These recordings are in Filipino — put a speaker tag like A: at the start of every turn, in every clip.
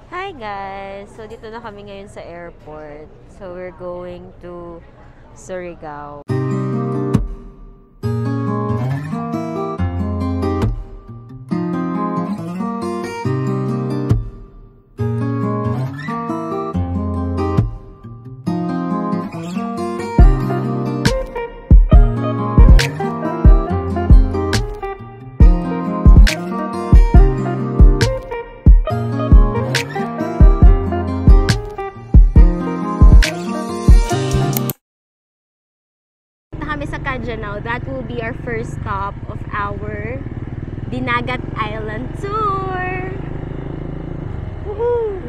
A: Hi guys! So dito na kami ngayon sa airport. So we're going to Surigao. Kami sa Cagayanao. That will be our first stop of our Dinagat Island tour. Woohoo!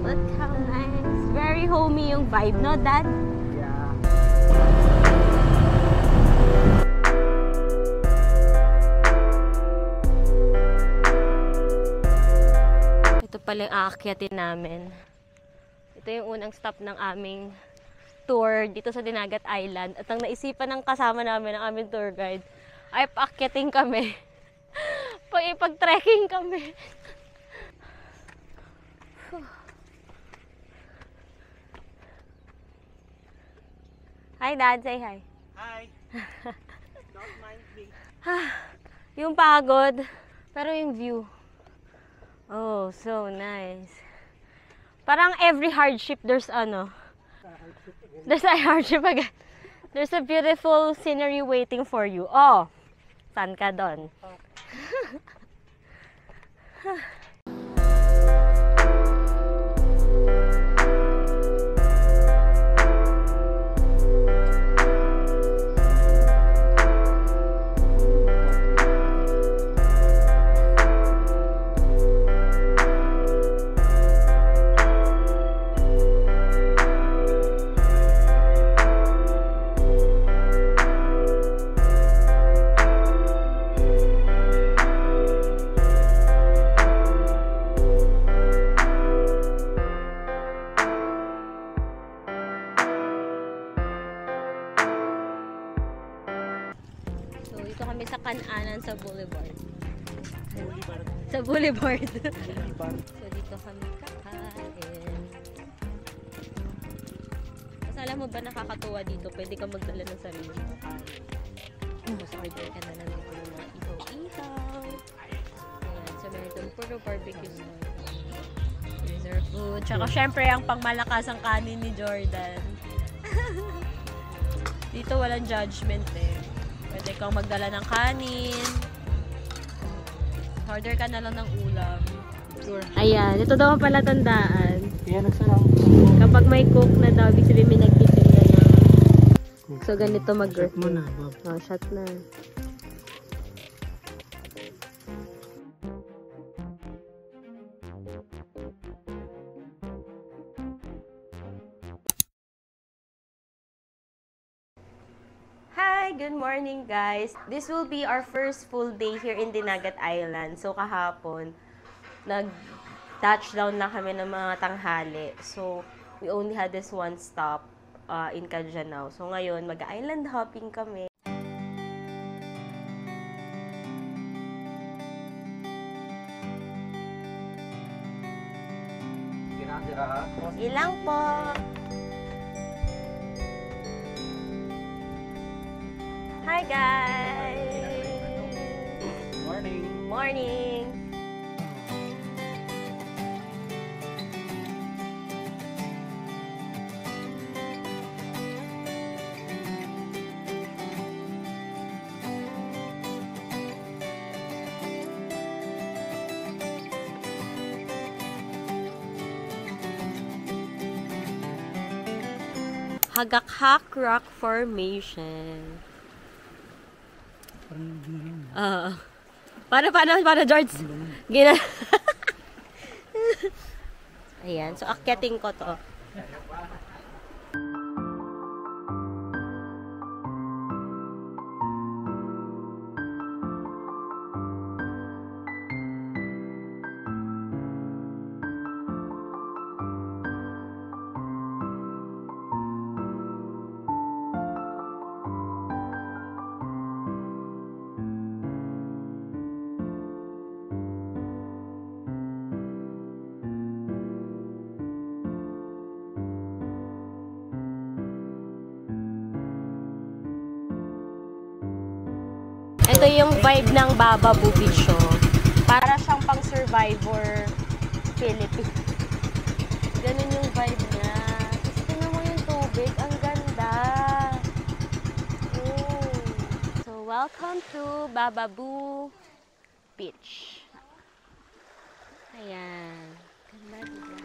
A: Look how nice. Very homey yung vibe, no, Dad?
B: Yeah.
A: Ito pala yung aakyatin namin. Ito yung unang stop ng aming tour dito sa Dinagat Island. At ang naisipan ng kasama namin, ang aming tour guide, ay paakyatin kami. Pag-trekking kami. Hi, Dad. Say hi.
B: Hi. Don't mind me.
A: Yung pagod, pero yung view. Oh, so nice. Parang every hardship, there's there's a hardship agad. There's a beautiful scenery waiting for you. Oh, saan ka doon? So, dito kami sa Kananan sa Boulevard. Sa Boulevard. So, dito kami kakain. Mas alam mo ba nakakatuwa dito? Pwede ka magdala ng sarili mo. Tapos order ka na lang dito ng mga ihaw-ihaw. Ayan. So, meron itong puro barbecue style. Here's our food. Tsaka syempre ang pangmalakasang kanin ni Jordan. Dito walang judgment eh. Pwede kang magdala ng kanin. Order ka na lang ng ulam.
B: Sure.
A: Ayan, ito daw ang palatandaan.
B: Kaya nagsarang.
A: Kapag may cook na daw, ibig sabihin may nagtitim na na. So, ganito mag-grip.
B: Shot mo na, Bob.
A: Oh, shot na. Hi! Good morning, guys! This will be our first full day here in Dinagat Island. So, kahapon, nag-touchdown na kami ng mga tanghali. So, we only had this one stop in Cagayanao. So, ngayon, mag-island hopping kami. Ilang po? Hi, guys!
B: Morning.
A: Morning! Hagakhak Rock Formation. Paano, George? Gina. Ayan, so akyatin ko to. Ito yung vibe ng Bababoo Beach, oh. Para siyang pang Survivor Philippines. Ganun yung vibe niya. Tapos tingnan mo yung tubig. Ang ganda. Oh. So, welcome to Bababoo Beach. Ayan. Ganda, diba?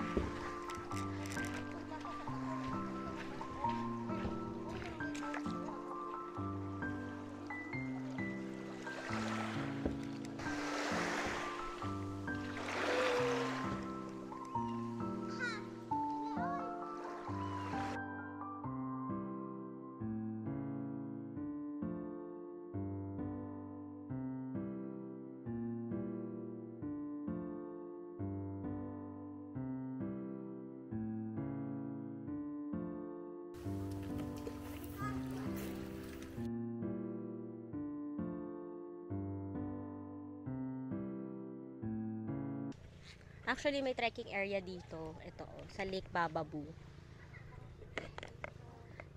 A: Actually, may trekking area dito. Ito, sa Lake Bababoo.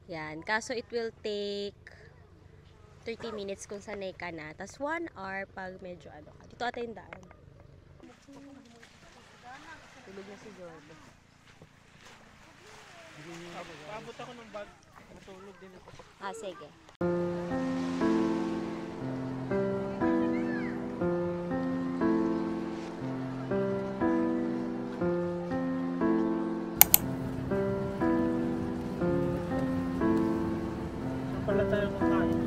A: Yan. Kaso, it will take 30 minutes kung sanay ka na. Tapos, 1 hour pag medyo ano ka. Dito ata yung daan. Tulog na si Jordan.
B: Paabot ako ng bag. Matulog din ako.
A: Ah, sige.
B: Pala tayo kakain.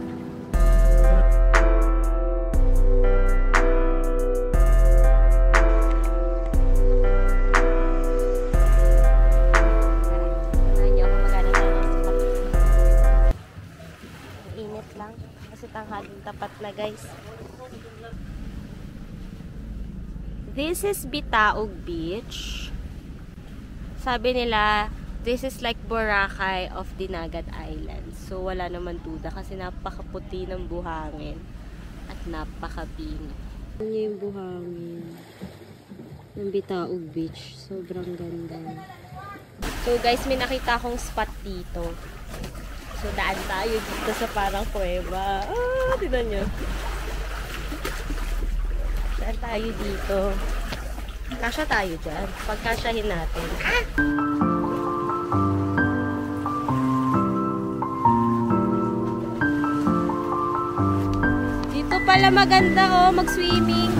A: Init lang. Kasi tanghaling tapat na, guys. This is Bitaog Beach. Sabi nila, this is like Boracay of Dinagat Island. So, wala naman duda kasi napakaputi ng buhangin at napakapino. Ano yung buhangin ng Bitaog Beach. Sobrang ganda. So, guys, may nakita akong spot dito. So, daan tayo dito sa parang kuweba. Ah, tignan nyo. Daan tayo dito. Kasya tayo dyan. Pagkasyahin natin. Dito pala maganda, oh, mag-swimming.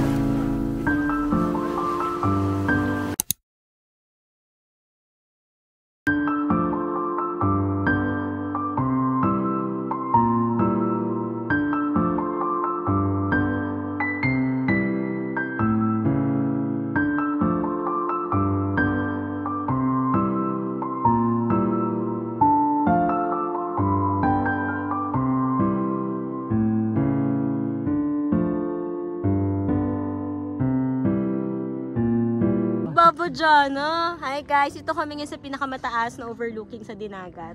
A: Babo Jana. Hi guys, ito kami ngayon sa pinakamataas na overlooking sa Dinagat.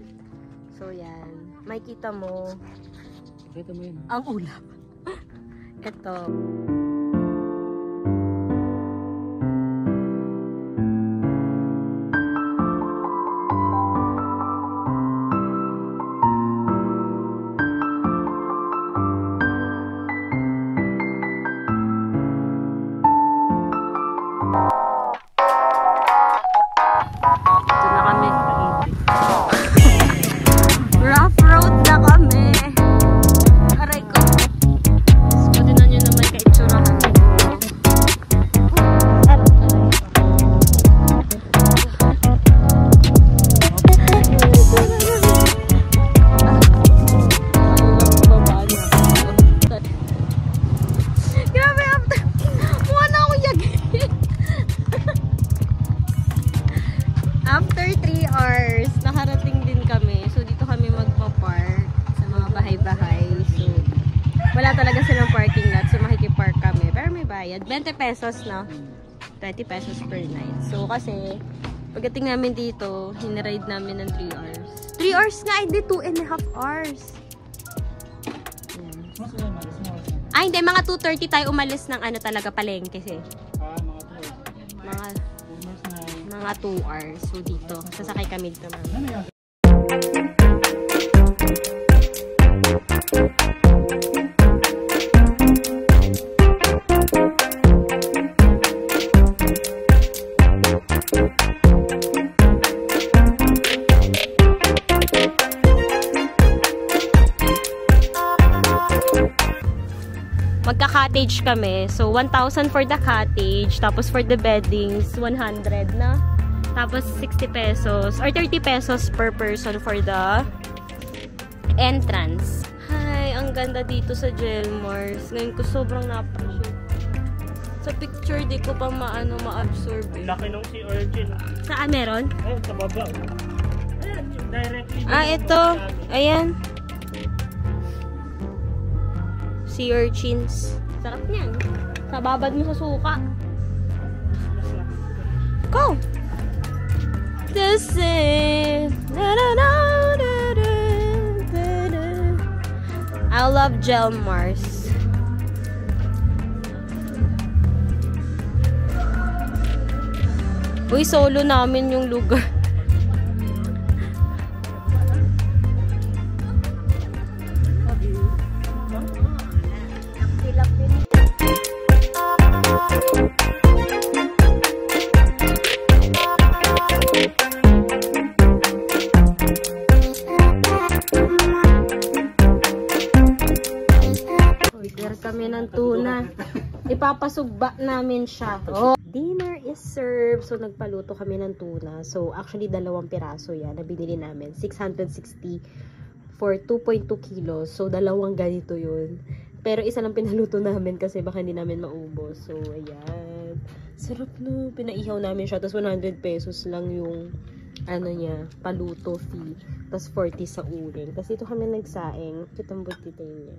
A: So yan, makikita mo
B: Kita mo yun.
A: ang ulap. Ito. Ito na kami. Rough road na kami. Aray ko. So, tinan nyo naman kaitsurahan ko. Grabe, mukha na ako yagi. After 3 hours, nakarating din kami. So, dito kami magpa-park sa mga bahay-bahay. So, wala talaga silang parking lot. So, makikipark kami. Pero may bayad. 20 pesos, no? 20 pesos per night. So, kasi, pagdating namin dito, hinaride namin ng 3 hours. 3 hours nga, hindi 2.5 hours. Ayan.
B: Mas wala malas mo.
A: Ay, hindi. Mga 2:30 tayo umalis ng ano talaga, palengke kasi.
B: Mga tuloy.
A: Mga 2 hours. So, dito. Sasakay kami dito.
B: Ano yan?
A: cottage kami. So, 1,000 for the cottage. Tapos for the beddings, 100 na. Tapos 60 pesos or 30 pesos per person for the entrance. Hi, ang ganda dito sa Gelmars. Ngayon ko sobrang na-appreciate. Sa picture, di ko pa ma-absorb.
B: Laki nung si Urgin.
A: Saan meron?
B: Ayun, sa baba. Ayan, directly.
A: Ito. Ayan. Sea urchins. Sarap niyan. Sababad mo sa suka. Go! The same. I love Gelmars. Uy, solo namin yung lugar. Order kami ng tuna. Ipapasugba namin siya. Oh. Dinner is served. So, nagpaluto kami ng tuna. So, actually, 2 piraso yan na binili namin. 660 for 2.2 kilos. So, 2 ganito yun. Pero isa lang pinaluto namin kasi baka hindi namin maubos. So, ayan. Sarap no. Pinaihaw namin siya. Tapos, 100 pesos lang yung niya, paluto fee. Tapos, 40 sa uling. Tapos, dito kami nagsaing. Kitambot dito niya.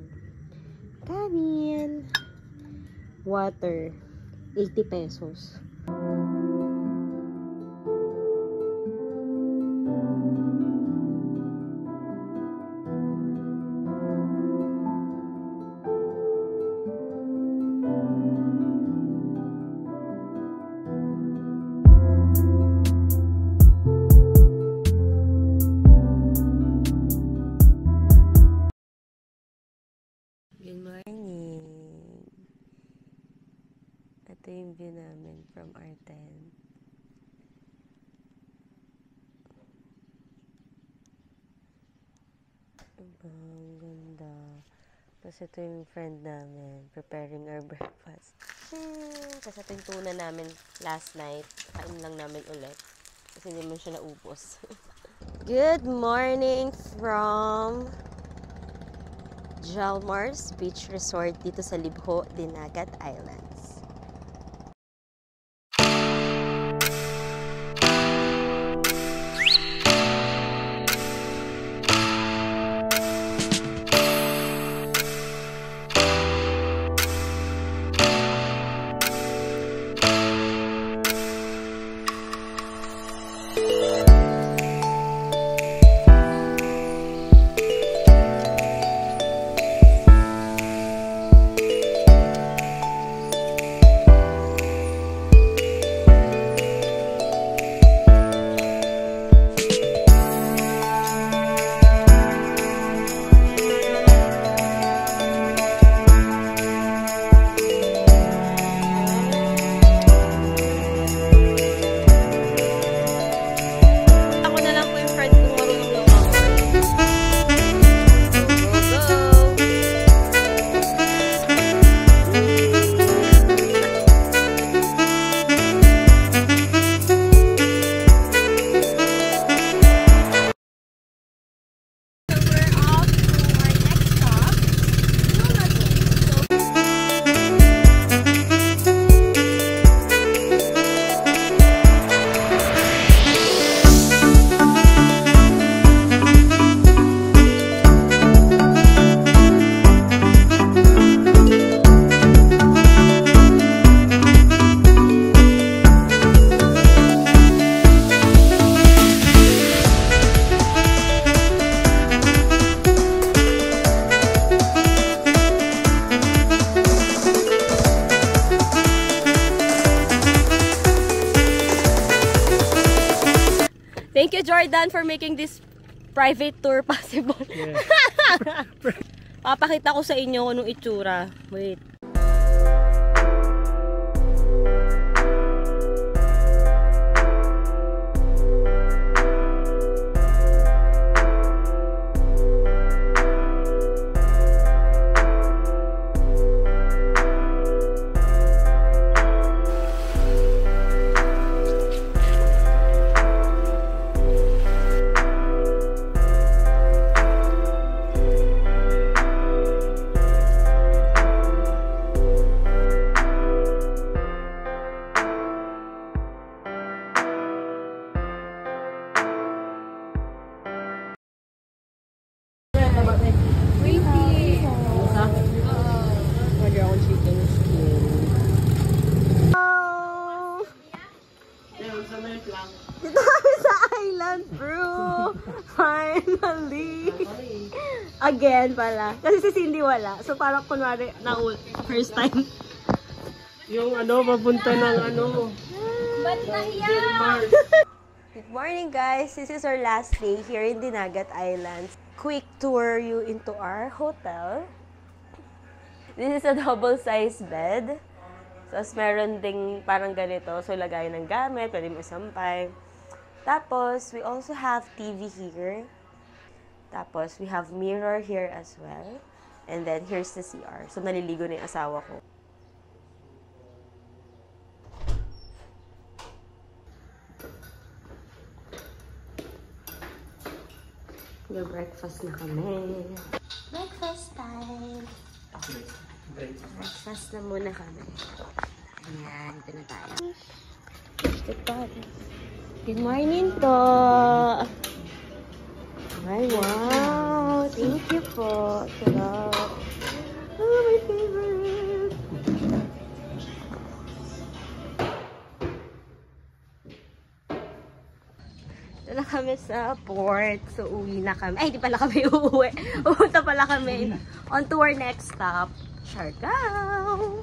A: Kanin. Water. 80 pesos. Good morning. Ito yung view namin from our tent. Ang ganda. Tapos ito yung friend namin preparing our breakfast. Kasi ito yung tuna namin last night. Kain lang namin ulit. Kasi hindi man siya naubos. Good morning from Gelmars Beach Resort dito sa Libho, Dinagat Islands. Thank you, Jordan, for making this private tour possible.
B: Yeah.
A: Papakita ko sa inyo kung anong itsura. Wait. again pala. Kasi si Cindy wala. So parang kunwari na first time.
B: Yung papunta ng
A: Ba't nahiya? Good morning guys! This is our last day here in Dinagat Islands. Quick tour you into our hotel. This is a double-sized bed. Tapos meron ding parang ganito. So lagay ng gamit, pwede mo isampay. Tapos we also have TV here. Tapos we have mirror here as well. And then here's the CR. So naliligo na yung asawa ko. Breakfast na kami. Breakfast time. Breakfast na muna kami. Ayan, ito na tayo. Good morning po. Ay, wow. Thank you po. Sarap. Oh, my favorite. Ito na kami sa port. So, uwi na kami. Ay, di pala kami uuwi. Pupunta pala kami on to our next stop, Siargao.